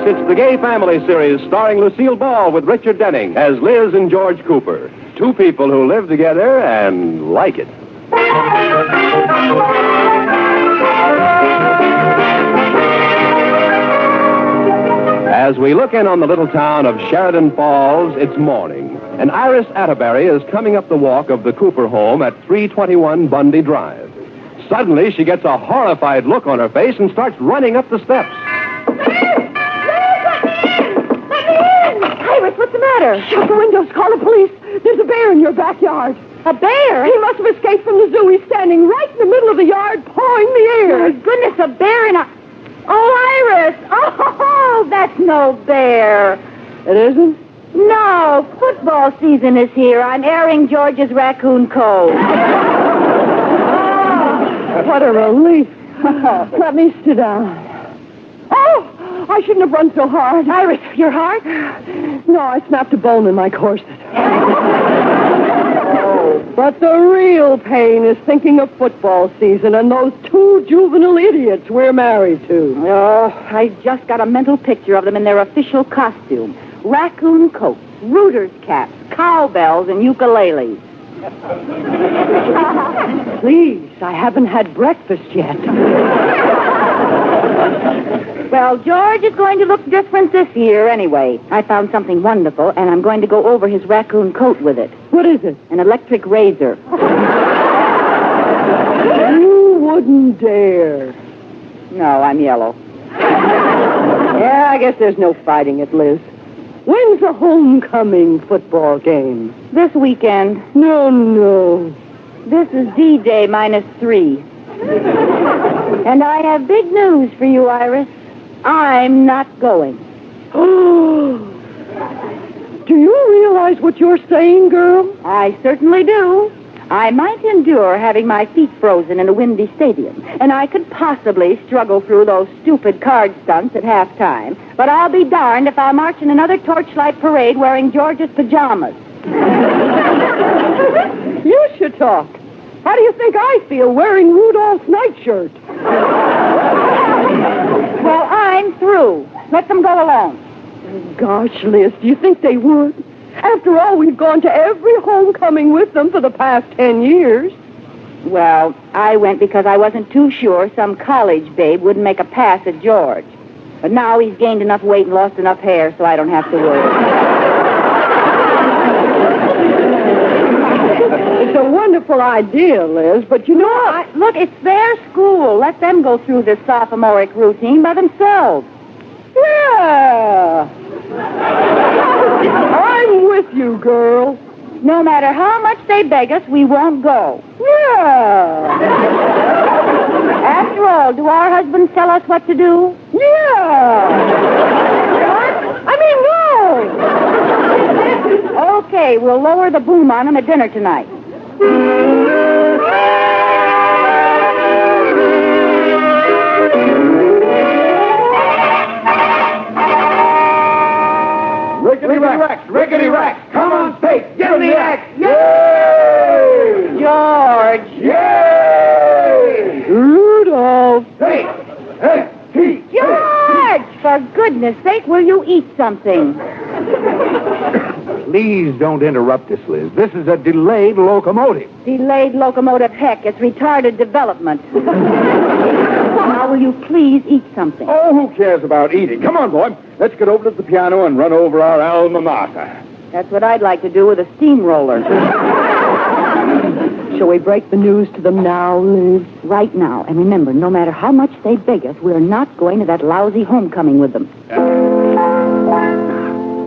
Yes, it's the Gay Family series starring Lucille Ball with Richard Denning as Liz and George Cooper. Two people who live together and like it. As we look in on the little town of Sheridan Falls, it's morning, and Iris Atterbury is coming up the walk of the Cooper home at 321 Bundy Drive. Suddenly, she gets a horrified look on her face and starts running up the steps. Iris, what's the matter? Shut the windows. Call the police. There's a bear in your backyard. A bear? He must have escaped from the zoo. He's standing right in the middle of the yard, pawing the air. My goodness, a bear in a... Oh, Iris! Oh, that's no bear. It isn't? No, football season is here. I'm airing George's raccoon coat. What a relief. Let me sit down. Oh, I shouldn't have run so hard. Iris, your heart? No, I snapped a bone in my corset. But the real pain is thinking of football season and those two juvenile idiots we're married to. Oh, I just got a mental picture of them in their official costume. Raccoon coats, rooters caps, cowbells, and ukuleles. Please, I haven't had breakfast yet. Well, George is going to look different this year anyway. I found something wonderful, and I'm going to go over his raccoon coat with it. What is it? An electric razor. You wouldn't dare. No, I'm yellow. Yeah, I guess there's no fighting it, Liz. When's the homecoming football game? This weekend. No. This is D-Day -3. And I have big news for you, Iris. I'm not going. Do you realize what you're saying, girl? I certainly do. I might endure having my feet frozen in a windy stadium, and I could possibly struggle through those stupid card stunts at halftime, but I'll be darned if I'll march in another torchlight parade wearing George's pajamas. You should talk. How do you think I feel wearing Rudolph's nightshirt? Well, I'm through. Let them go alone. Gosh, Liz, do you think they would? After all, we've gone to every homecoming with them for the past 10 years. Well, I went because I wasn't too sure some college babe wouldn't make a pass at George. But now he's gained enough weight and lost enough hair, so I don't have to worry. It's a wonderful idea, Liz, but you know... Look, it's their school. Let them go through this sophomoric routine by themselves. Yeah! I'm with you, girl. No matter how much they beg us, we won't go. Yeah! After all, do our husbands tell us what to do? Yeah! What? I mean, no! Okay, we'll lower the boom on them at dinner tonight. Rickety Rex, come on, Spade, give him the axe. Yay! George. Yay! Rudolph. Hey, George! For goodness sake, will you eat something? Please don't interrupt us, Liz. This is a delayed locomotive. Delayed locomotive heck. It's retarded development. Now, will you please eat something? Oh, who cares about eating? Come on, boy. Let's get over to the piano and run over our alma mater. That's what I'd like to do with a steamroller. Shall we break the news to them now, Liz? Right now. And remember, no matter how much they beg us, we're not going to that lousy homecoming with them.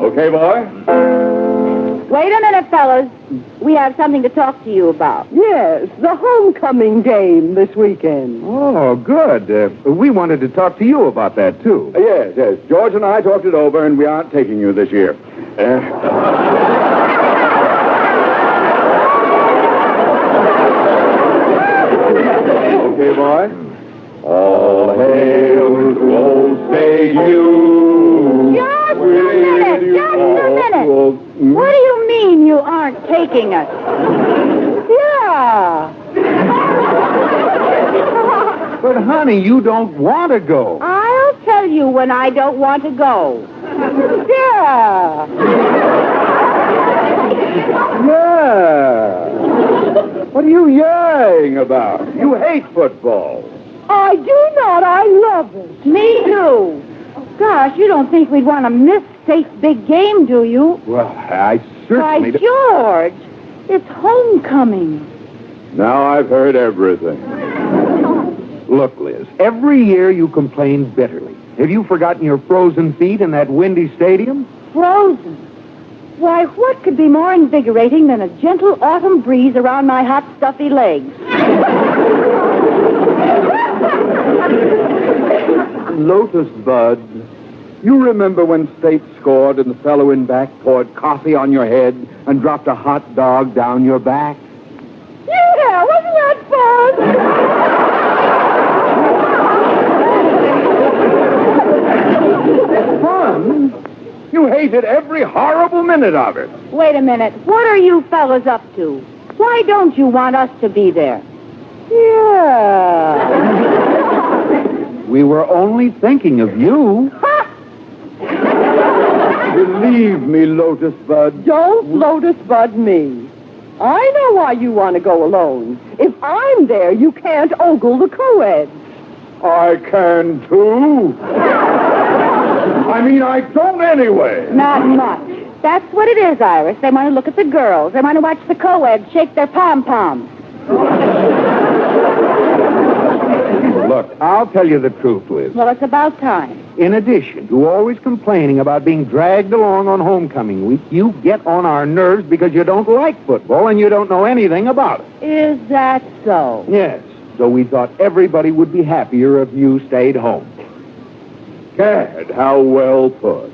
Okay, boy? Wait a minute, fellas. We have something to talk to you about. Yes, the homecoming game this weekend. Oh, good. We wanted to talk to you about that, too. Yes. George and I talked it over, and we aren't taking you this year. Okay, boy? All hail to old Spade you. Just a minute. What do you mean you aren't taking us? Yeah. But, honey, you don't want to go. I'll tell you when I don't want to go. Yeah. Yeah. What are you yaying about? You hate football. I do not. I love it. Me too. Gosh, you don't think we'd want to miss State's big game, do you? Well, I Why, certainly... George, it's homecoming. Now I've heard everything. Look, Liz, every year you complain bitterly. Have you forgotten your frozen feet in that windy stadium? Frozen. Why, what could be more invigorating than a gentle autumn breeze around my hot, stuffy legs? Lotus Bud, you remember when State scored and the fellow in back poured coffee on your head and dropped a hot dog down your back? Yeah, wasn't that fun? Fun? You hated every horrible minute of it. Wait a minute. What are you fellas up to? Why don't you want us to be there? Yeah. We were only thinking of you. Believe me, Lotus Bud. Don't Lotus Bud me. I know why you want to go alone. If I'm there, you can't ogle the co-eds. I can, too. I mean, I don't anyway. Not much. That's what it is, Iris. They want to look at the girls. They want to watch the co-eds shake their pom-poms. Look, I'll tell you the truth, Liz. Well, it's about time. In addition to always complaining about being dragged along on homecoming week, you get on our nerves because you don't like football and you don't know anything about it. Is that so? Yes. So we thought everybody would be happier if you stayed home. Gad, how well put.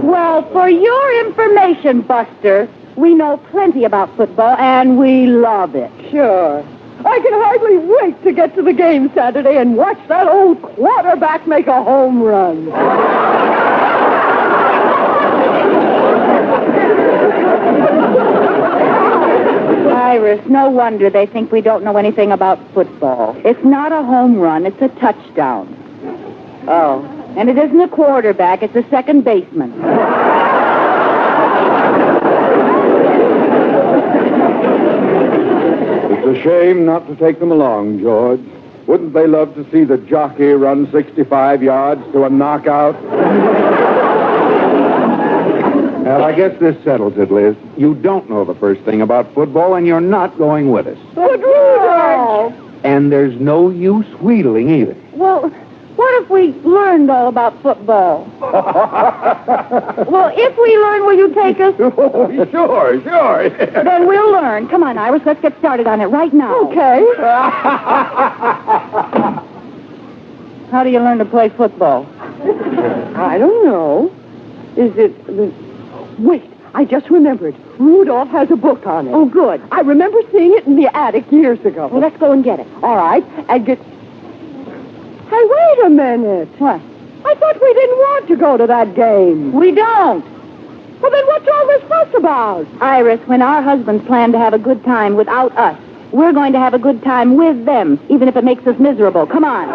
Well, for your information, Buster, we know plenty about football, and we love it. Sure. I can hardly wait to get to the game Saturday and watch that old quarterback make a home run. Iris, no wonder they think we don't know anything about football. It's not a home run, it's a touchdown. Oh, and it isn't a quarterback, it's a second baseman. It's a shame not to take them along, George. Wouldn't they love to see the jockey run 65 yards to a knockout? Well, I guess this settles it, Liz. You don't know the first thing about football, and you're not going with us. But Rudolph! And there's no use wheedling either. Well, what if we learned all about football? Well, if we learn, will you take us? Oh, sure. Then we'll learn. Come on, Iris, let's get started on it right now. Okay. How do you learn to play football? I don't know. Is it... Wait, I just remembered. Rudolph has a book on it. Oh, good. I remember seeing it in the attic years ago. Well, let's go and get it. All right, and get... Hey, wait a minute. What? I thought we didn't want to go to that game. We don't. Well, then what's all this fuss about? Iris, when our husbands plan to have a good time without us, we're going to have a good time with them, even if it makes us miserable. Come on.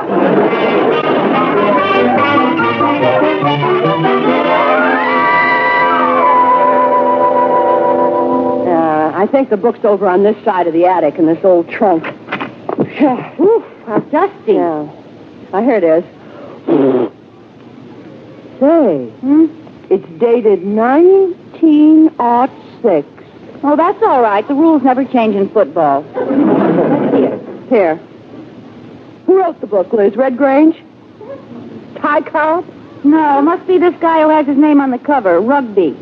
I think the book's over on this side of the attic in this old trunk. Oof, how dusty. Yeah. Here it is. Say, it's dated 1906. Oh, that's all right. The rules never change in football. Let's see it. Here. Who wrote the book, Liz? Red Grange? Ty Cobb? No, it must be this guy who has his name on the cover, Rugby.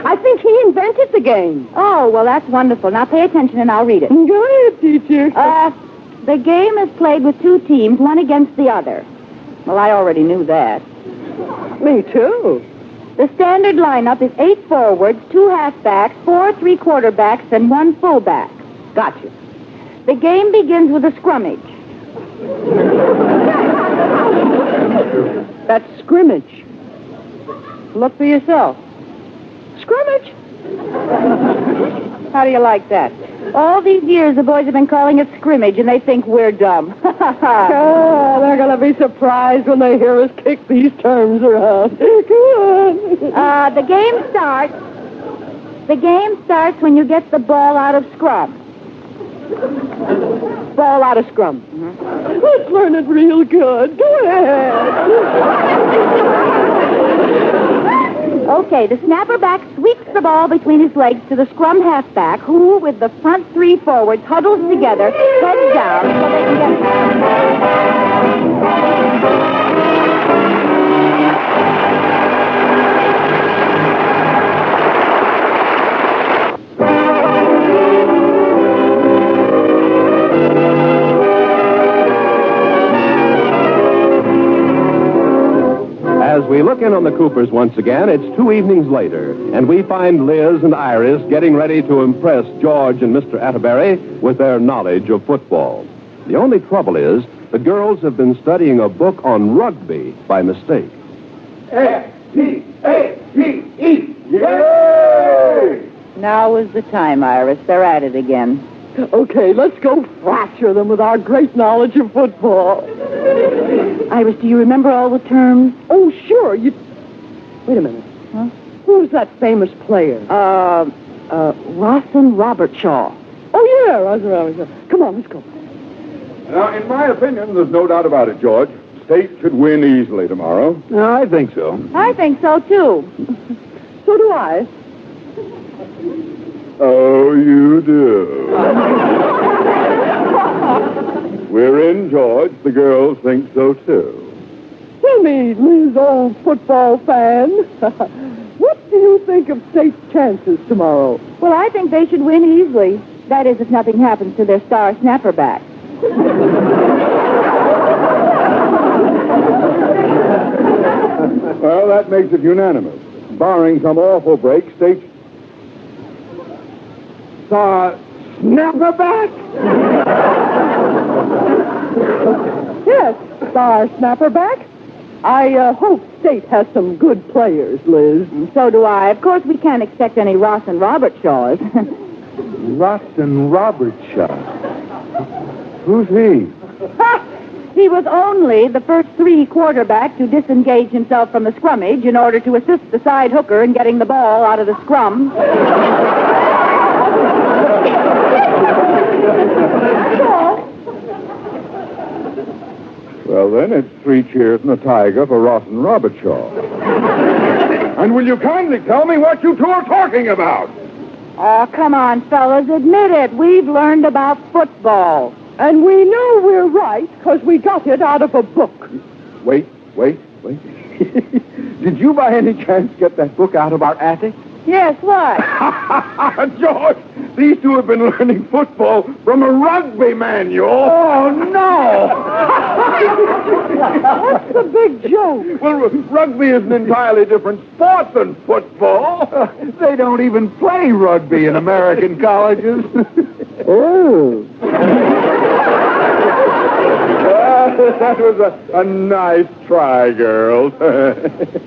I think he invented the game. Oh, well, that's wonderful. Now pay attention and I'll read it. Go ahead, teacher. The game is played with two teams, one against the other. Well, I already knew that. Me too. The standard lineup is 8 forwards, 2 halfbacks, 4 three-quarterbacks, and 1 fullback. Gotcha. The game begins with a scrummage. That's scrimmage. Look for yourself. Scrimmage? How do you like that? All these years, the boys have been calling it scrimmage, and they think we're dumb. Oh, they're going to be surprised when they hear us kick these terms around. Come on. The game starts. The game starts when you get the ball out of scrum. Ball out of scrum. Mm-hmm. Let's learn it real good. Go ahead. Okay, the snapper back sweeps the ball between his legs to the scrum halfback, who, with the front three forwards, huddles together, heads down, so they can get... As we look in on the Coopers once again, it's 2 evenings later, and we find Liz and Iris getting ready to impress George and Mr. Atterbury with their knowledge of football. The only trouble is the girls have been studying a book on rugby by mistake. S-T-A-P-E. Yay! Now is the time, Iris. They're at it again. Okay, let's go fracture them with our great knowledge of football. Iris, do you remember all the terms? Oh, sure. Wait a minute. Huh? Who's that famous player? Rawson Robertshaw. Oh, yeah, Roger. Come on, let's go. Now, in my opinion, there's no doubt about it, George. State should win easily tomorrow. No, I think so. I think so, too. So do I. Oh, you do. We're in, George. The girls think so, too. Tell me, Liz, old football fan, what do you think of State's chances tomorrow? Well, I think they should win easily. That is, if nothing happens to their star snapper back. Well, that makes it unanimous. Barring some awful break, State... Snapper back? Yes, star snapper back. I hope State has some good players, Liz. So do I. Of course, we can't expect any Rawson Robertshaws. Rawson Robertshaw. Who's he? He was only the first 3 quarterback to disengage himself from the scrummage in order to assist the side hooker in getting the ball out of the scrum. Well, then, it's 3 cheers and a tiger for Rawson Robertshaw. And will you kindly tell me what you two are talking about? Oh, come on, fellas. Admit it. We've learned about football. And we know we're right because we got it out of a book. Wait. Did you by any chance get that book out of our attic? Yes, what? George, these two have been learning football from a rugby manual. Oh, no! What's the big joke? Well, rugby is an entirely different sport than football. They don't even play rugby in American colleges. Oh. That was a nice try, girls.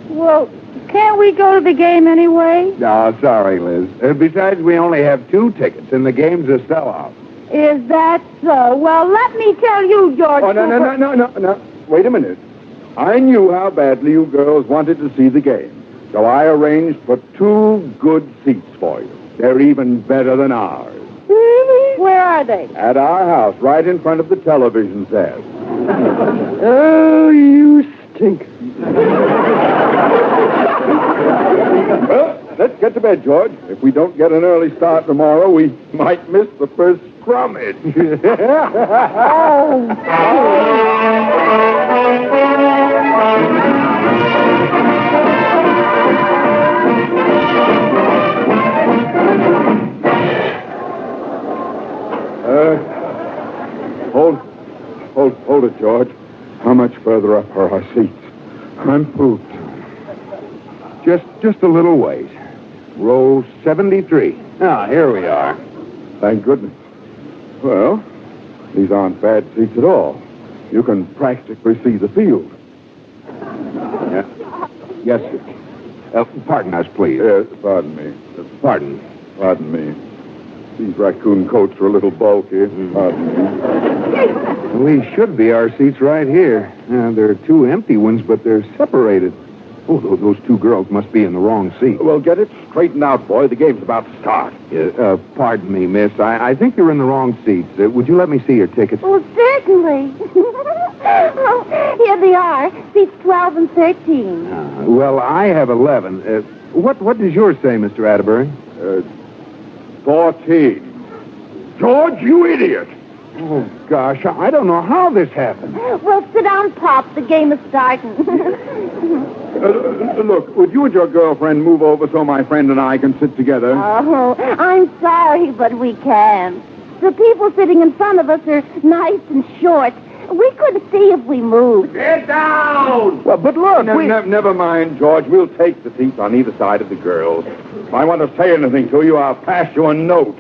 Well, can't we go to the game anyway? No, sorry, Liz. Besides, we only have 2 tickets, and the game's a sellout. Is that so? Well, let me tell you, George. Oh, no. Wait a minute. I knew how badly you girls wanted to see the game, so I arranged for 2 good seats for you. They're even better than ours. Really? Where are they? At our house, right in front of the television set. Oh, you stink. Well, let's get to bed, George. If we don't get an early start tomorrow, we might miss the first scrummage. Hold it, George. How much further up are our seats? I'm pooped. Just a little ways. Row 73. Ah, here we are. Thank goodness. Well, these aren't bad seats at all. You can practically see the field. Yeah. Yes, sir. Pardon us, please. Yes, pardon me. Pardon. Pardon me. These raccoon coats are a little bulky. We should be our seats right here. There are two empty ones, but they're separated. Oh, those two girls must be in the wrong seat. Well, get it straightened out, boy. The game's about to start. Pardon me, miss. I think you're in the wrong seats. Would you let me see your tickets? Oh, certainly. Oh, here they are, seats 12 and 13. Well, I have 11. What does yours say, Mr. Atterbury? 14. George, you idiot! Oh, gosh, I don't know how this happened. Well, sit down, Pop. The game is starting. Look, would you and your girlfriend move over so my friend and I can sit together? Oh, I'm sorry, but we can't. The people sitting in front of us are nice and short. We could see if we moved. Get down! Well, but look, Never mind, George. We'll take the seats on either side of the girls. If I want to say anything to you, I'll pass you a note.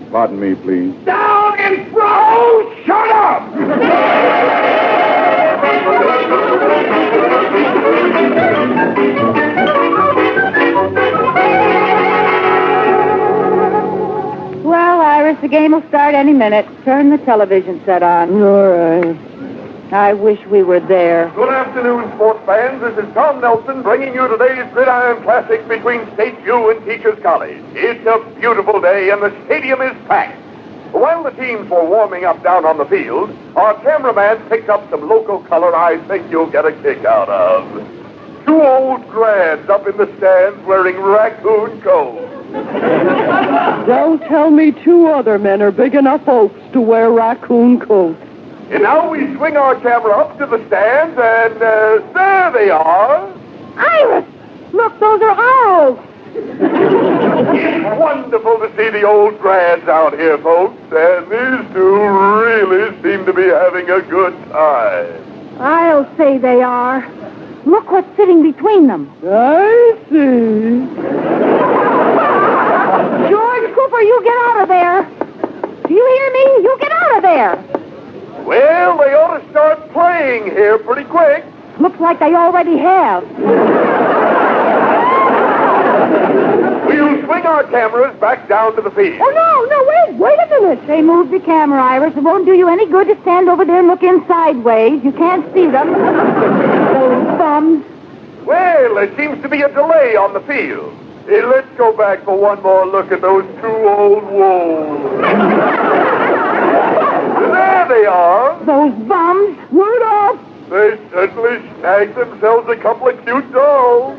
Pardon me, please. Down in front! Shut up! Well, Iris, the game will start any minute. Turn the television set on. All right. I wish we were there. Good afternoon, sports fans. This is Tom Nelson bringing you today's Gridiron Classic between State U and Teachers College. It's a beautiful day, and the stadium is packed. While the teams were warming up down on the field, our cameraman picked up some local color I think you'll get a kick out of. Two old grads up in the stands wearing raccoon coats. Don't tell me two other men are big enough oafs to wear raccoon coats. And now we swing our camera up to the stands, and there they are. Iris! Look, those are owls. It's wonderful to see the old grads out here, folks, and these two really seem to be having a good time. I'll say they are. Look what's sitting between them. I see. George Cooper, you get out of there. Do you hear me? You get out of there. Well, they ought to start playing here pretty quick. Looks like they already have. We'll swing our cameras back down to the field. Oh, no, wait a minute. They moved the camera, Iris. It won't do you any good to stand over there and look in sideways. You can't see them. Those bums. Well, there seems to be a delay on the field. Hey, let's go back for one more look at those two old wolves. There they are. Those bums. Rudolph! They certainly snagged themselves a couple of cute dolls.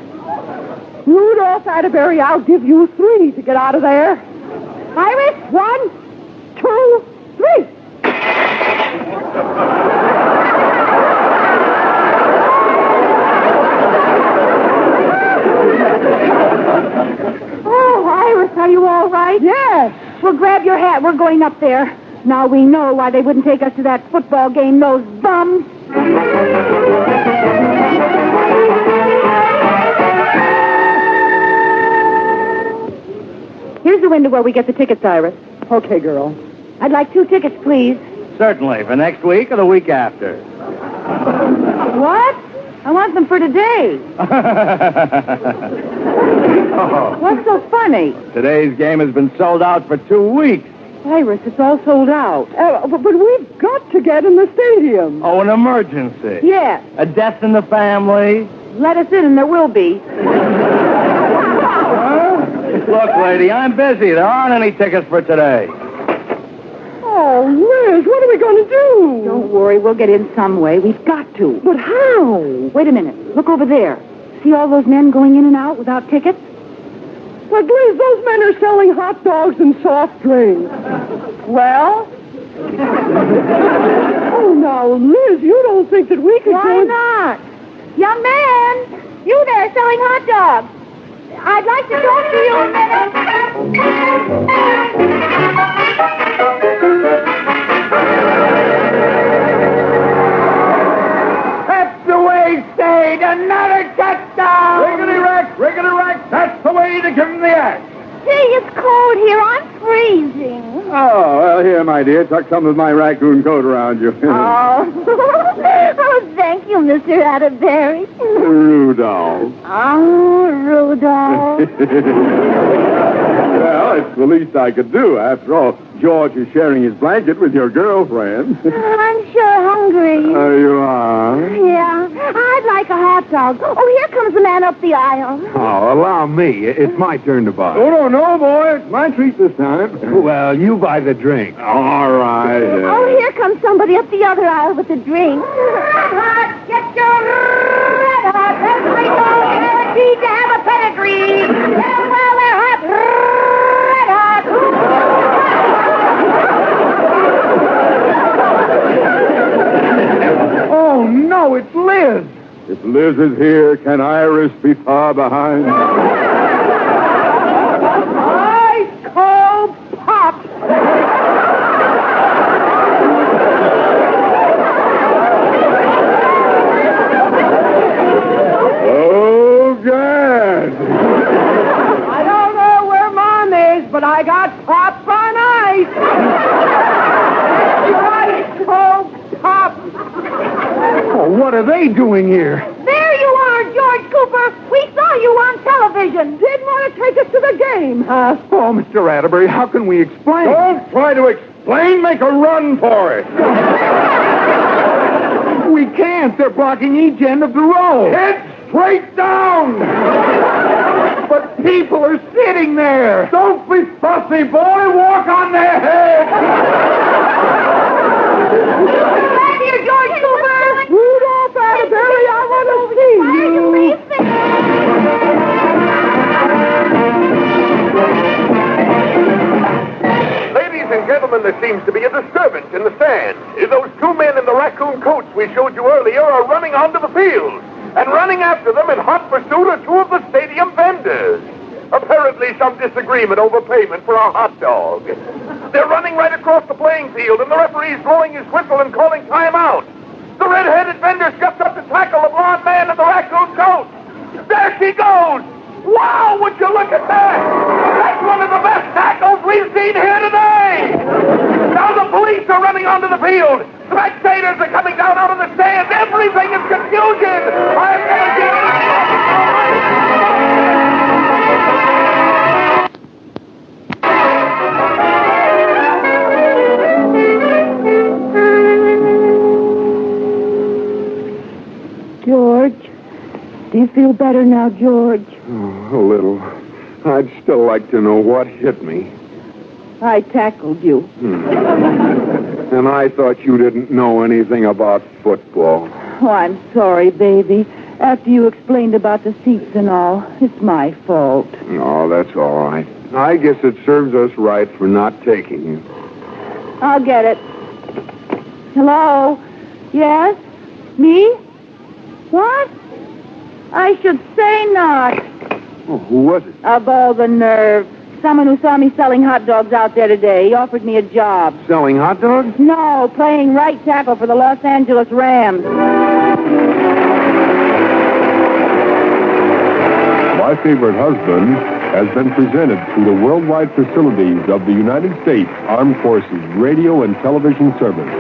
Rudolph Atterbury, I'll give you 3 to get out of there. Iris, 1, 2, 3. Oh, Iris, are you all right? Yes. Well, grab your hat. We're going up there. Now we know why they wouldn't take us to that football game, those bums. Here's the window where we get the tickets, Iris. Okay, girl. I'd like 2 tickets, please. Certainly, for next week or the week after. What? I want them for today. What's so funny? Today's game has been sold out for 2 weeks. Iris, it's all sold out. But we've got to get in the stadium. Oh, an emergency. Yes. A death in the family. Let us in and there will be. Look, lady, I'm busy. There aren't any tickets for today. Oh, Liz, what are we going to do? Don't worry, we'll get in some way. We've got to. But how? Wait a minute. Look over there. See all those men going in and out without tickets? But, Liz, those men are selling hot dogs and soft drinks. Well? Oh, now, Liz, you don't think that we could Why not? Young man, you there selling hot dogs. I'd like to talk to you a minute. That's the way, State. Another touchdown. Riggedy rack. That's the way to give him the axe. Gee, it's cold here. I'm freezing. Oh, well, here, my dear. Tuck some of my raccoon coat around you. Oh, oh, thank you, Mr. Atterbury. Rudolph. Oh, too, doll? Well, it's the least I could do. After all, George is sharing his blanket with your girlfriend. I'm sure hungry. You are? Yeah, I'd like a hot dog. Oh, here comes the man up the aisle. Oh, allow me. It's my turn to buy. Oh, no, boy. It's my treat this time. Well, you buy the drink. All right. Oh, here comes somebody up the other aisle with a drink. Red hot, get your red hot. Every dog guaranteed to have a pedigree. Yeah, well, they're hot, red hot. Oh, no, it's Liz. If Liz is here, can Iris be far behind? Ice cold pop. Oh, Gad. I don't know where Mom is, but I got pops on ice. Ice cold pop. Oh, what are they doing here? There you are, George Cooper. We saw you on television. Didn't want to take us to the game, huh? Oh, Mr. Atterbury, how can we explain? Don't try to explain. Make a run for it. We can't. They're blocking each end of the row. Head straight down. But people are sitting there. Don't be fussy, boy. Walk on their head. Back here, George Cooper. Rudolph Atterbury, I want to see you. Ladies and gentlemen, there seems to be a disturbance in the stand. Those two men in the raccoon coats we showed you earlier are running onto the field. And running after them in hot pursuit are two of the stadium vendors. Apparently some disagreement over payment for a hot dog. They're running right across the playing field, and the referee's blowing his whistle and calling timeout. The red-headed vendor steps up to tackle the blonde man in the raccoon coat. There she goes! Wow, would you look at that? That's one of the best tackles we've seen here today! Now the police are running onto the field. Spectators are coming down out of the stands. Everything is confusion. I've never seen George, do you feel better now, George? Oh, a little. I'd still like to know what hit me. I tackled you. And I thought you didn't know anything about football. Oh, I'm sorry, baby. After you explained about the seats and all, it's my fault. No, that's all right. I guess it serves us right for not taking you. I'll get it. Hello? Yes? Me? What? I should say not. Oh, who was it? Of all the nerve. Someone who saw me selling hot dogs out there today. He offered me a job. Selling hot dogs? No, playing right tackle for the Los Angeles Rams. My Favorite Husband has been presented through the worldwide facilities of the United States Armed Forces Radio and Television Service.